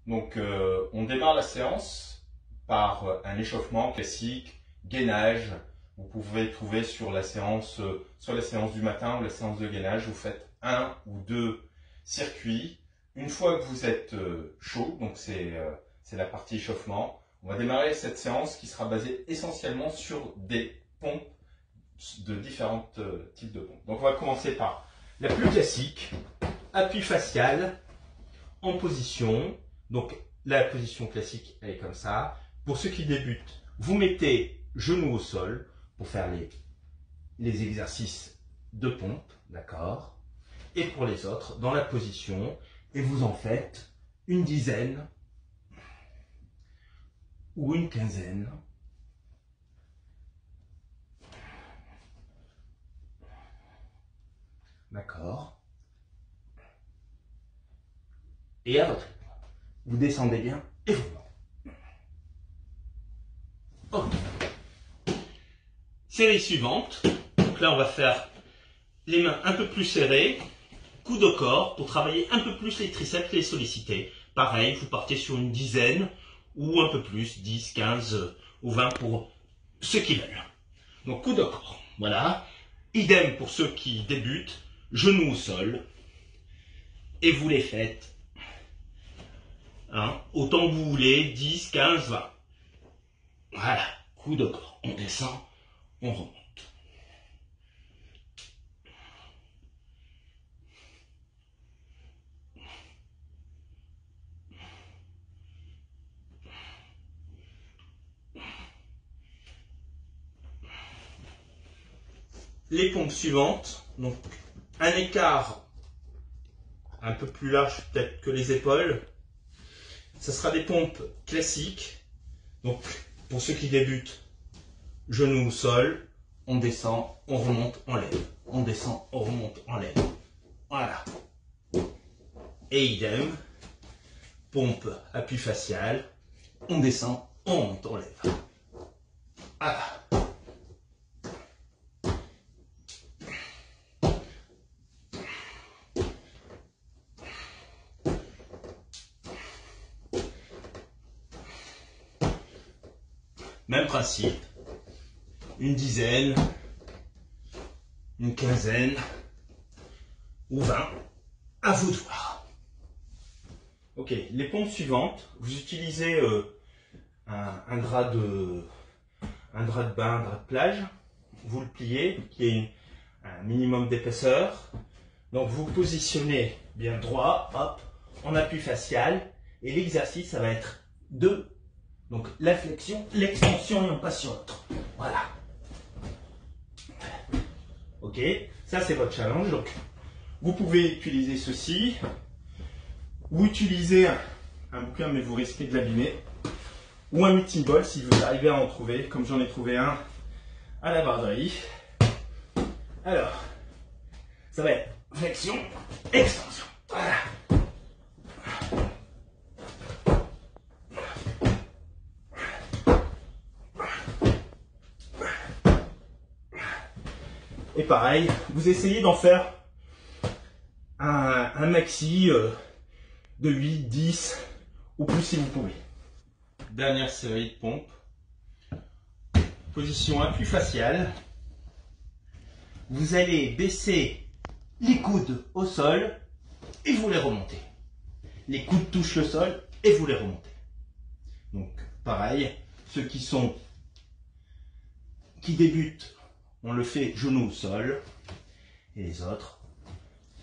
Donc on démarre la séance par un échauffement classique, gainage. Vous pouvez trouver sur la séance, soit la séance du matin ou la séance de gainage. Vous faites 1 ou 2 circuits. Une fois que vous êtes chaud, donc c'est la partie échauffement, on va démarrer cette séance qui sera basée essentiellement sur des pompes de différents types de pompes. Donc on va commencer par la plus classique, appui facial en position. Donc la position classique elle est comme ça. Pour ceux qui débutent, vous mettez genoux au sol pour faire les exercices de pompe, d'accord? Et pour les autres, dans la position, et vous en faites une dizaine ou une quinzaine. D'accord? Et à votre rythme. Vous descendez bien et vous montez. Ok. Série suivante. Donc là, on va faire les mains un peu plus serrées, coude au corps pour travailler un peu plus les triceps et les sollicités. Pareil, vous partez sur une dizaine ou un peu plus, 10, 15 ou 20 pour ceux qui veulent. Donc coude au corps. Voilà. Idem pour ceux qui débutent. Genoux au sol, et vous les faites autant que vous voulez, 10, 15, 20. Voilà, coup de corps, on descend, on remonte. Les pompes suivantes, donc un écart un peu plus large peut-être que les épaules. Ce sera des pompes classiques. Donc pour ceux qui débutent, genoux au sol, on descend, on remonte, on lève. On descend, on remonte, on lève. Voilà. Et idem, pompe appui facial, on descend, on monte, on lève. Voilà. Même principe, une dizaine, une quinzaine ou 20, à vous de voir. Ok, les pompes suivantes, vous utilisez un drap de bain, un drap de plage, vous le pliez, qui est un minimum d'épaisseur. Donc vous positionnez bien droit, hop, en appui facial, et l'exercice, ça va être donc la flexion, l'extension et on passe sur l'autre. Voilà. Ok, ça c'est votre challenge. Donc vous pouvez utiliser ceci, ou utiliser un bouquin mais vous risquez de l'abîmer, ou un meeting ball si vous arrivez à en trouver, comme j'en ai trouvé un à la barderie. Alors, ça va être flexion, extension. Voilà. Et pareil, vous essayez d'en faire un maxi de 8, 10 ou plus si vous pouvez. Dernière série de pompes. Position appui facial. Vous allez baisser les coudes au sol et vous les remontez. Les coudes touchent le sol et vous les remontez. Donc pareil, ceux qui débutent, on le fait genou au sol, et les autres,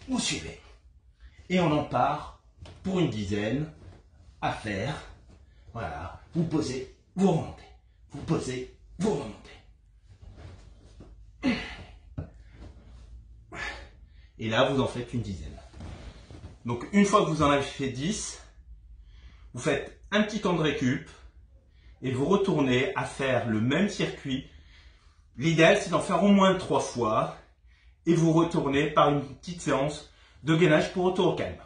vous suivez. Et on en part pour une dizaine à faire. Voilà, vous posez, vous remontez. Vous posez, vous remontez. Et là, vous en faites une dizaine. Donc une fois que vous en avez fait 10, vous faites un petit temps de récup et vous retournez à faire le même circuit. L'idéal, c'est d'en faire au moins 3 fois et vous retournez par une petite séance de gainage pour retour au calme.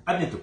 À bientôt.